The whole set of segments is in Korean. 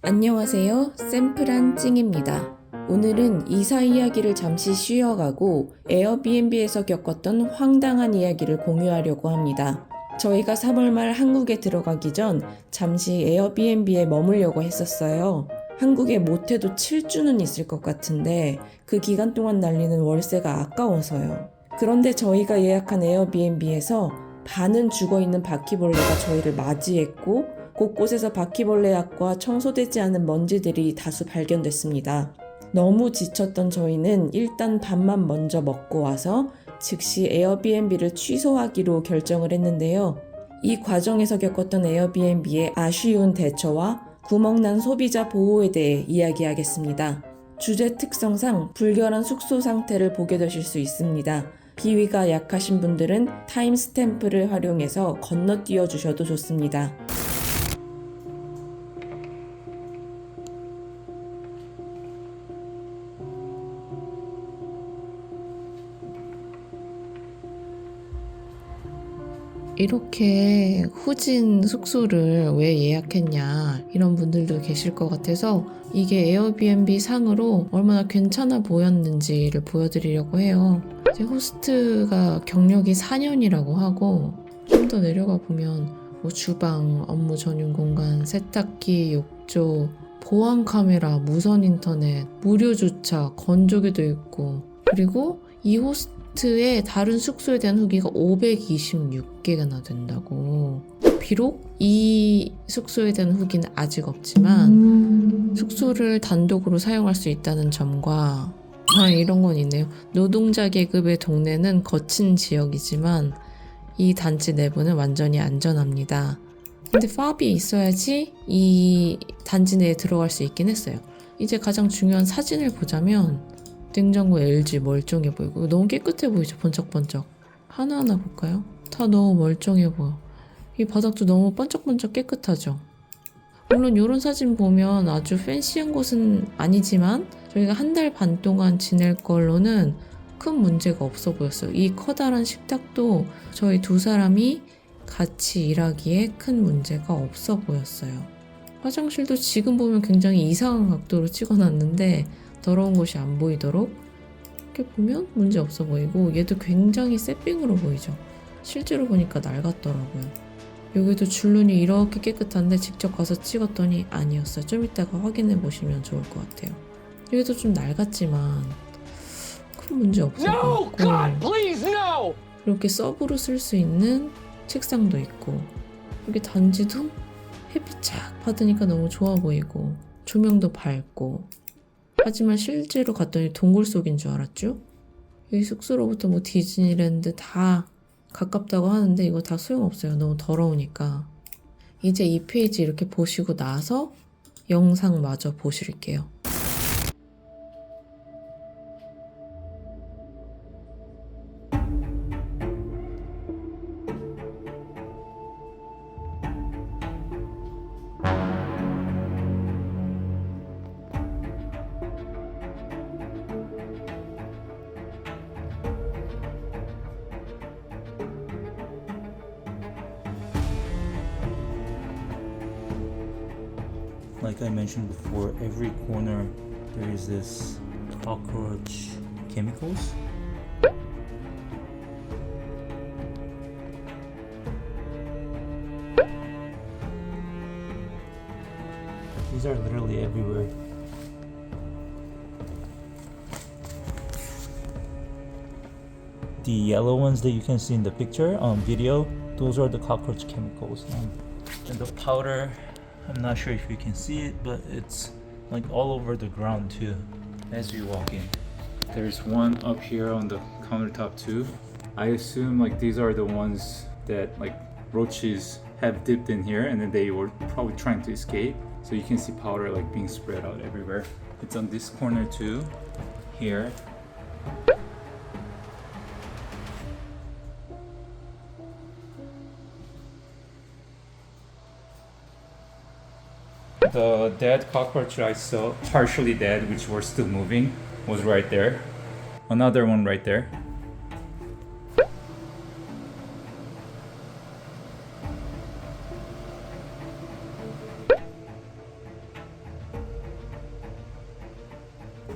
안녕하세요. 샘플한 찡입니다. 오늘은 이사 이야기를 잠시 쉬어가고 에어비앤비에서 겪었던 황당한 이야기를 공유하려고 합니다. 저희가 3월 말 한국에 들어가기 전 잠시 에어비앤비에 머물려고 했었어요. 한국에 못해도 7주는 있을 것 같은데 그 기간 동안 날리는 월세가 아까워서요. 그런데 저희가 예약한 에어비앤비에서 반은 죽어있는 바퀴벌레가 저희를 맞이했고 곳곳에서 바퀴벌레 약과 청소되지 않은 먼지들이 다수 발견됐습니다. 너무 지쳤던 저희는 일단 밥만 먼저 먹고 와서 즉시 에어비앤비를 취소하기로 결정을 했는데요. 이 과정에서 겪었던 에어비앤비의 아쉬운 대처와 구멍난 소비자 보호에 대해 이야기하겠습니다. 주제 특성상 불결한 숙소 상태를 보게 되실 수 있습니다. 비위가 약하신 분들은 타임스탬프를 활용해서 건너뛰어 주셔도 좋습니다. 이렇게 후진 숙소를 왜 예약했냐 이런 분들도 계실 것 같아서 이게 에어비앤비 상으로 얼마나 괜찮아 보였는지를 보여드리려고 해요. 제 호스트가 경력이 4년이라고 하고 좀 더 내려가 보면 뭐 주방, 업무 전용 공간, 세탁기, 욕조, 보안 카메라, 무선 인터넷, 무료 주차, 건조기도 있고 그리고 이 호스트의 다른 숙소에 대한 후기가 526개나 된다고. 비록 이 숙소에 대한 후기는 아직 없지만 숙소를 단독으로 사용할 수 있다는 점과 이런 건 있네요. 노동자 계급의 동네는 거친 지역이지만 이 단지 내부는 완전히 안전합니다. 근데 팝이 있어야지 이 단지 내에 들어갈 수 있긴 했어요. 이제 가장 중요한 사진을 보자면 냉장고 LG 멀쩡해 보이고 너무 깨끗해 보이죠. 번쩍번쩍. 하나하나 볼까요? 다 너무 멀쩡해 보여. 이 바닥도 너무 번쩍번쩍 깨끗하죠. 물론 이런 사진 보면 아주 팬시한 곳은 아니지만 저희가 한 달 반 동안 지낼 걸로는 큰 문제가 없어 보였어요. 이 커다란 식탁도 저희 두 사람이 같이 일하기에 큰 문제가 없어 보였어요. 화장실도 지금 보면 굉장히 이상한 각도로 찍어놨는데 더러운 곳이 안 보이도록 이렇게 보면 문제 없어 보이고 얘도 굉장히 새삥으로 보이죠. 실제로 보니까 낡았더라고요. 여기도 줄눈이 이렇게 깨끗한데 직접 가서 찍었더니 아니었어요. 좀 이따가 확인해 보시면 좋을 것 같아요. 여기도 좀 낡았지만 큰 문제 없어 보였고 이렇게 서브로 쓸 수 있는 책상도 있고 여기 단지도 햇빛 착 받으니까 너무 좋아 보이고 조명도 밝고 하지만 실제로 갔더니 동굴 속인 줄 알았죠? 여기 숙소로부터 뭐 디즈니랜드 다 가깝다고 하는데 이거 다 소용없어요. 너무 더러우니까. 이제 이 페이지 이렇게 보시고 나서 영상 마저 보실게요. Like I mentioned before, every corner there is this cockroach chemicals. These are literally everywhere. The yellow ones that you can see in the picture video, those are the cockroach chemicals. And the powder, I'm not sure if you can see it, but it's like all over the ground too as you walk in. There's one up here on the countertop too. I assume like these are the ones that like roaches have dipped in here and then they were probably trying to escape. So you can see powder like being spread out everywhere. It's on this corner too, here. The dead cockroach I saw, partially dead, which were still moving, was right there. Another one right there.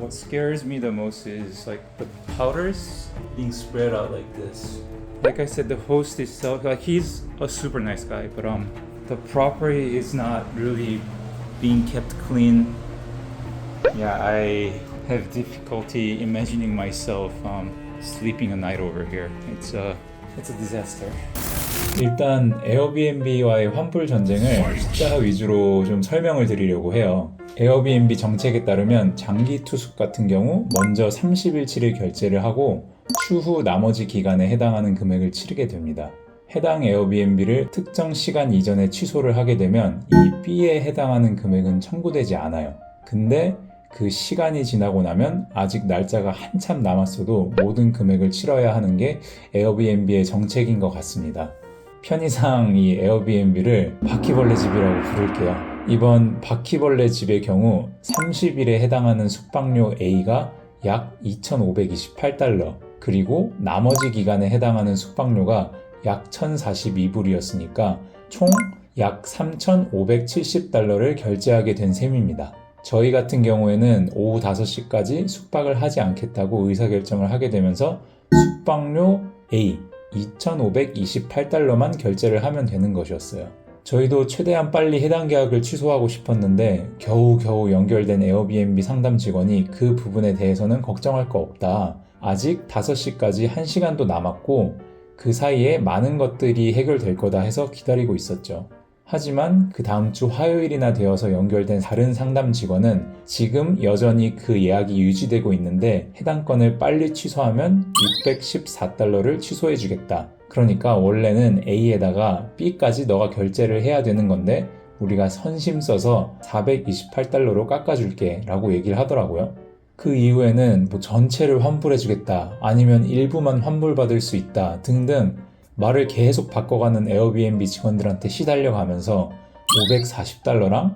What scares me the most is like the powders being spread out like this. Like I said, the host itself, like he's a super nice guy, but the property is not really being kept clean. Yeah, I have difficulty imagining myself sleeping a night over here. It's a disaster. 일단 에어비앤비와의 환불 전쟁을 숫자 위주로 좀 설명을 드리려고 해요. 에어비앤비 정책에 따르면 장기 투숙 같은 경우 먼저 30일치를 결제를 하고 추후 나머지 기간에 해당하는 금액을 치르게 됩니다. 해당 에어비앤비를 특정 시간 이전에 취소를 하게 되면 이 B에 해당하는 금액은 청구되지 않아요. 근데 그 시간이 지나고 나면 아직 날짜가 한참 남았어도 모든 금액을 치러야 하는 게 에어비앤비의 정책인 것 같습니다. 편의상 이 에어비앤비를 바퀴벌레 집이라고 부를게요. 이번 바퀴벌레 집의 경우 30일에 해당하는 숙박료 A가 약 2,528달러, 그리고 나머지 기간에 해당하는 숙박료가 약 1,042불이었으니까 총 약 3,570달러를 결제하게 된 셈입니다. 저희 같은 경우에는 오후 5시까지 숙박을 하지 않겠다고 의사결정을 하게 되면서 숙박료 A 2,528달러만 결제를 하면 되는 것이었어요. 저희도 최대한 빨리 해당 계약을 취소하고 싶었는데 겨우겨우 연결된 에어비앤비 상담 직원이 그 부분에 대해서는 걱정할 거 없다. 아직 5시까지 1시간도 남았고 그 사이에 많은 것들이 해결될 거다 해서 기다리고 있었죠. 하지만 그 다음 주 화요일이나 되어서 연결된 다른 상담 직원은 지금 여전히 그 예약이 유지되고 있는데 해당 건을 빨리 취소하면 614달러를 취소해 주겠다. 그러니까 원래는 A에다가 B까지 너가 결제를 해야 되는 건데 우리가 선심 써서 428달러로 깎아줄게 라고 얘기를 하더라고요. 그 이후에는 뭐 전체를 환불해 주겠다, 아니면 일부만 환불받을 수 있다 등등 말을 계속 바꿔가는 에어비앤비 직원들한테 시달려 가면서 540달러랑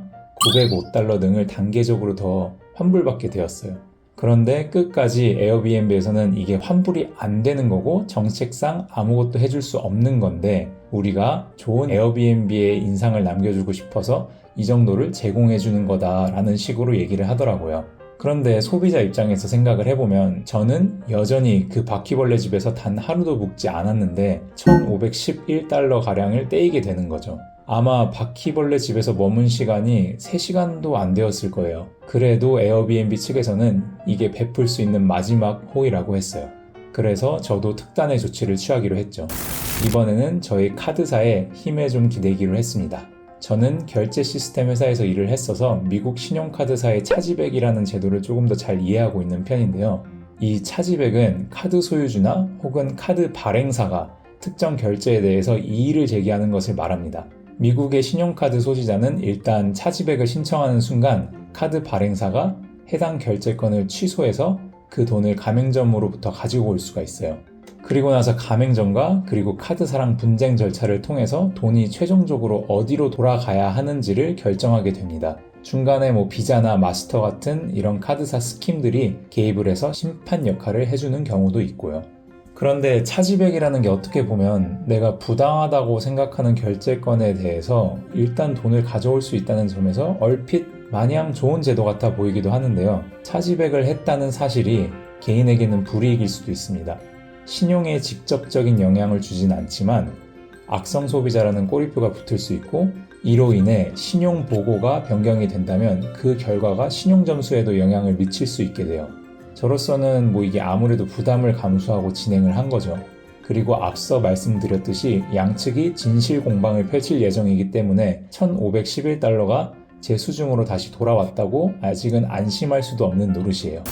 905달러 등을 단계적으로 더 환불받게 되었어요. 그런데 끝까지 에어비앤비에서는 이게 환불이 안 되는 거고 정책상 아무것도 해줄 수 없는 건데 우리가 좋은 에어비앤비의 인상을 남겨주고 싶어서 이 정도를 제공해주는 거다라는 식으로 얘기를 하더라고요. 그런데 소비자 입장에서 생각을 해보면 저는 여전히 그 바퀴벌레 집에서 단 하루도 묵지 않았는데 1,511달러 가량을 떼이게 되는 거죠. 아마 바퀴벌레 집에서 머문 시간이 3시간도 안 되었을 거예요. 그래도 에어비앤비 측에서는 이게 베풀 수 있는 마지막 호의라고 했어요. 그래서 저도 특단의 조치를 취하기로 했죠. 이번에는 저희 카드사에 힘에 좀 기대기로 했습니다. 저는 결제 시스템 회사에서 일을 했어서 미국 신용카드사의 차지백이라는 제도를 조금 더 잘 이해하고 있는 편인데요. 이 차지백은 카드 소유주나 혹은 카드 발행사가 특정 결제에 대해서 이의를 제기하는 것을 말합니다. 미국의 신용카드 소지자는 일단 차지백을 신청하는 순간 카드 발행사가 해당 결제권을 취소해서 그 돈을 가맹점으로부터 가지고 올 수가 있어요. 그리고 나서 가맹점과 그리고 카드사랑 분쟁 절차를 통해서 돈이 최종적으로 어디로 돌아가야 하는지를 결정하게 됩니다. 중간에 비자나 마스터 같은 이런 카드사 스킴들이 개입을 해서 심판 역할을 해주는 경우도 있고요. 그런데 차지백이라는 게 어떻게 보면 내가 부당하다고 생각하는 결제권에 대해서 일단 돈을 가져올 수 있다는 점에서 얼핏 마냥 좋은 제도 같아 보이기도 하는데요. 차지백을 했다는 사실이 개인에게는 불이익일 수도 있습니다. 신용에 직접적인 영향을 주진 않지만 악성 소비자라는 꼬리표가 붙을 수 있고 이로 인해 신용 보고가 변경이 된다면 그 결과가 신용 점수에도 영향을 미칠 수 있게 돼요. 저로서는 이게 아무래도 부담을 감수하고 진행을 한 거죠. 그리고 앞서 말씀드렸듯이 양측이 진실 공방을 펼칠 예정이기 때문에 1,511달러가 제 수중으로 다시 돌아왔다고 아직은 안심할 수도 없는 노릇이에요.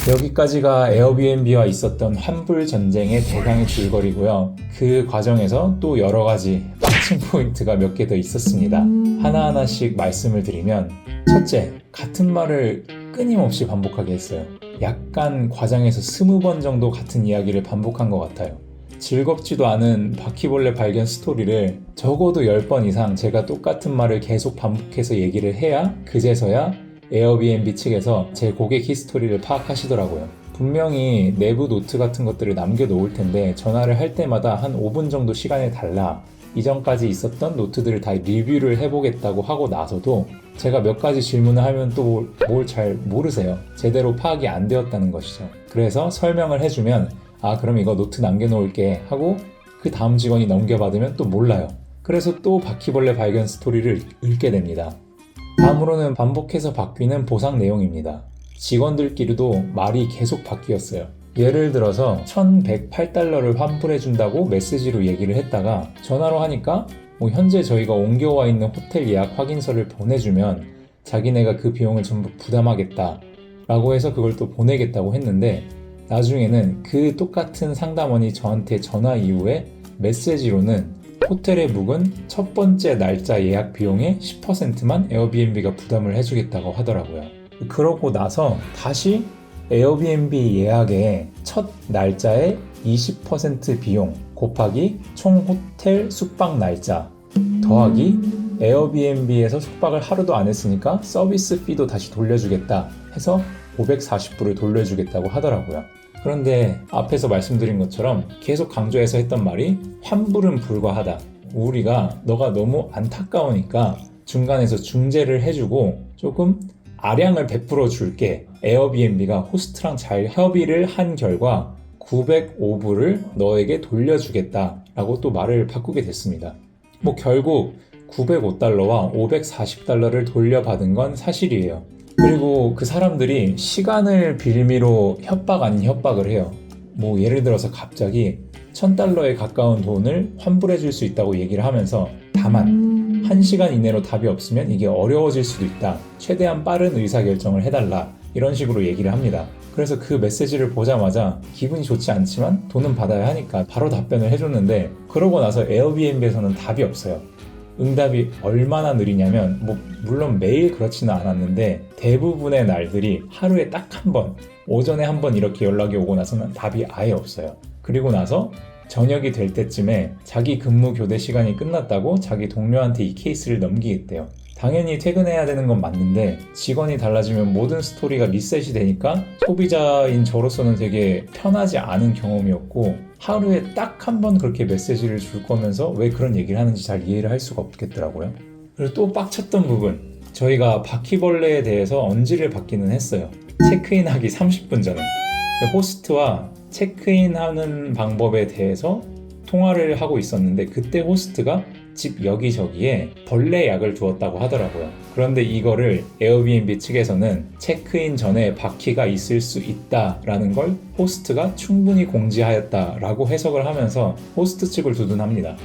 여기까지가 에어비앤비와 있었던 환불 전쟁의 대강의 줄거리고요. 그 과정에서 또 여러 가지 빠진 포인트가 몇 개 더 있었습니다. 하나하나씩 말씀을 드리면 첫째, 같은 말을 끊임없이 반복하게 했어요. 약간 과장해서 20번 정도 같은 이야기를 반복한 것 같아요. 즐겁지도 않은 바퀴벌레 발견 스토리를 적어도 10번 이상 제가 똑같은 말을 계속 반복해서 얘기를 해야 그제서야 에어비앤비 측에서 제 고객 히스토리를 파악하시더라고요. 분명히 내부 노트 같은 것들을 남겨놓을 텐데 전화를 할 때마다 한 5분 정도 시간을 달라. 이전까지 있었던 노트들을 다 리뷰를 해보겠다고 하고 나서도 제가 몇 가지 질문을 하면 또 뭘 잘 모르세요. 제대로 파악이 안 되었다는 것이죠. 그래서 설명을 해주면 아 그럼 이거 노트 남겨놓을게 하고 그 다음 직원이 넘겨받으면 또 몰라요. 그래서 또 바퀴벌레 발견 스토리를 읽게 됩니다. 다음으로는 반복해서 바뀌는 보상 내용입니다. 직원들끼리도 말이 계속 바뀌었어요. 예를 들어서 1108달러를 환불해준다고 메시지로 얘기를 했다가 전화로 하니까 현재 저희가 옮겨와 있는 호텔 예약 확인서를 보내주면 자기네가 그 비용을 전부 부담하겠다 라고 해서 그걸 또 보내겠다고 했는데 나중에는 그 똑같은 상담원이 저한테 전화 이후에 메시지로는 호텔에 묵은 첫 번째 날짜 예약 비용의 10%만 에어비앤비가 부담을 해주겠다고 하더라고요. 그러고 나서 다시 에어비앤비 예약의 첫 날짜의 20% 비용 곱하기 총 호텔 숙박 날짜 더하기 에어비앤비에서 숙박을 하루도 안 했으니까 서비스 피도 다시 돌려주겠다 해서 540불을 돌려주겠다고 하더라고요. 그런데 앞에서 말씀드린 것처럼 계속 강조해서 했던 말이 환불은 불가하다. 우리가 너가 너무 안타까우니까 중간에서 중재를 해주고 조금 아량을 베풀어 줄게. 에어비앤비가 호스트랑 잘 협의를 한 결과 905불을 너에게 돌려주겠다 라고 또 말을 바꾸게 됐습니다. 결국 905달러와 540달러를 돌려받은 건 사실이에요. 그리고 그 사람들이 시간을 빌미로 협박 아닌 협박을 해요. 예를 들어서 갑자기 1000달러에 가까운 돈을 환불해 줄 수 있다고 얘기를 하면서 다만 1시간 이내로 답이 없으면 이게 어려워질 수도 있다. 최대한 빠른 의사결정을 해달라. 이런 식으로 얘기를 합니다. 그래서 그 메시지를 보자마자 기분이 좋지 않지만 돈은 받아야 하니까 바로 답변을 해줬는데 그러고 나서 에어비앤비에서는 답이 없어요. 응답이 얼마나 느리냐면 물론 매일 그렇지는 않았는데 대부분의 날들이 하루에 딱 한 번, 오전에 한 번 이렇게 연락이 오고 나서는 답이 아예 없어요. 그리고 나서 저녁이 될 때쯤에 자기 근무 교대 시간이 끝났다고 자기 동료한테 이 케이스를 넘기겠대요. 당연히 퇴근해야 되는 건 맞는데 직원이 달라지면 모든 스토리가 리셋이 되니까 소비자인 저로서는 되게 편하지 않은 경험이었고 하루에 딱 한 번 그렇게 메시지를 줄 거면서 왜 그런 얘기를 하는지 잘 이해를 할 수가 없겠더라고요. 그리고 또 빡쳤던 부분, 저희가 바퀴벌레에 대해서 언지를 받기는 했어요. 체크인하기 30분 전에 호스트와 체크인하는 방법에 대해서 통화를 하고 있었는데 그때 호스트가 집 여기저기에 벌레 약을 두었다고 하더라고요. 그런데 이거를 에어비앤비 측에서는 체크인 전에 바퀴가 있을 수 있다라는 걸 호스트가 충분히 공지하였다라고 해석을 하면서 호스트 측을 두둔합니다.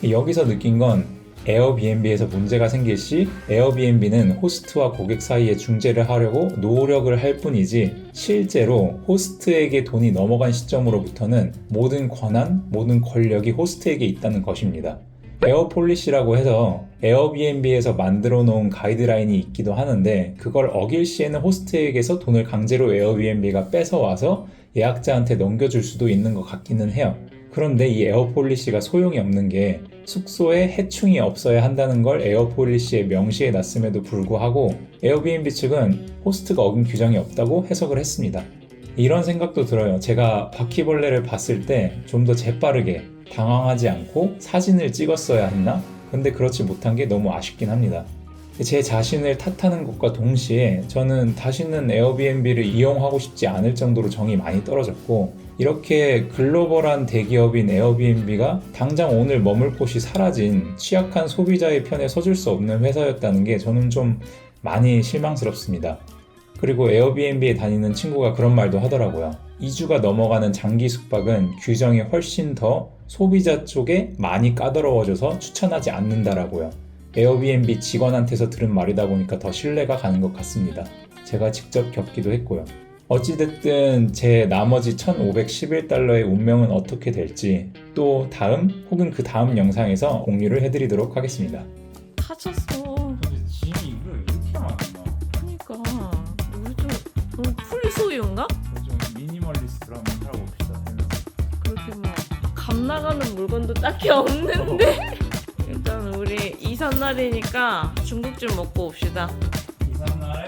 여기서 느낀 건 에어비앤비에서 문제가 생길 시 에어비앤비는 호스트와 고객 사이에 중재를 하려고 노력을 할 뿐이지 실제로 호스트에게 돈이 넘어간 시점으로부터는 모든 권한, 모든 권력이 호스트에게 있다는 것입니다. 에어폴리시라고 해서 에어비앤비에서 만들어 놓은 가이드라인이 있기도 하는데 그걸 어길 시에는 호스트에게서 돈을 강제로 에어비앤비가 뺏어와서 예약자한테 넘겨줄 수도 있는 것 같기는 해요. 그런데 이 에어폴리시가 소용이 없는 게 숙소에 해충이 없어야 한다는 걸 에어폴리시에 명시해 놨음에도 불구하고 에어비앤비 측은 호스트가 어긴 규정이 없다고 해석을 했습니다. 이런 생각도 들어요. 제가 바퀴벌레를 봤을 때 좀 더 재빠르게 당황하지 않고 사진을 찍었어야 했나? 근데 그렇지 못한 게 너무 아쉽긴 합니다. 제 자신을 탓하는 것과 동시에 저는 다시는 에어비앤비를 이용하고 싶지 않을 정도로 정이 많이 떨어졌고 이렇게 글로벌한 대기업인 에어비앤비가 당장 오늘 머물 곳이 사라진 취약한 소비자의 편에 서줄 수 없는 회사였다는 게 저는 좀 많이 실망스럽습니다. 그리고 에어비앤비에 다니는 친구가 그런 말도 하더라고요. 2주가 넘어가는 장기 숙박은 규정이 훨씬 더 소비자 쪽에 많이 까다로워져서 추천하지 않는다라고요. 에어비앤비 직원한테서 들은 말이다 보니까 더 신뢰가 가는 것 같습니다. 제가 직접 겪기도 했고요. 어찌됐든 제 나머지 1511달러의 운명은 어떻게 될지 또 다음 혹은 그 다음 영상에서 공유를 해드리도록 하겠습니다. 다쳤어. 근데 짐이 왜 이렇게 많아? 그러니까 우리 좀 풀소유인가? 좀 미니멀리스트로 한번 살아봅시다. 그렇게 감 나가는 물건도 딱히 없는데 일단 우리 이삿날이니까 중국집 먹고 옵시다. 이삿날에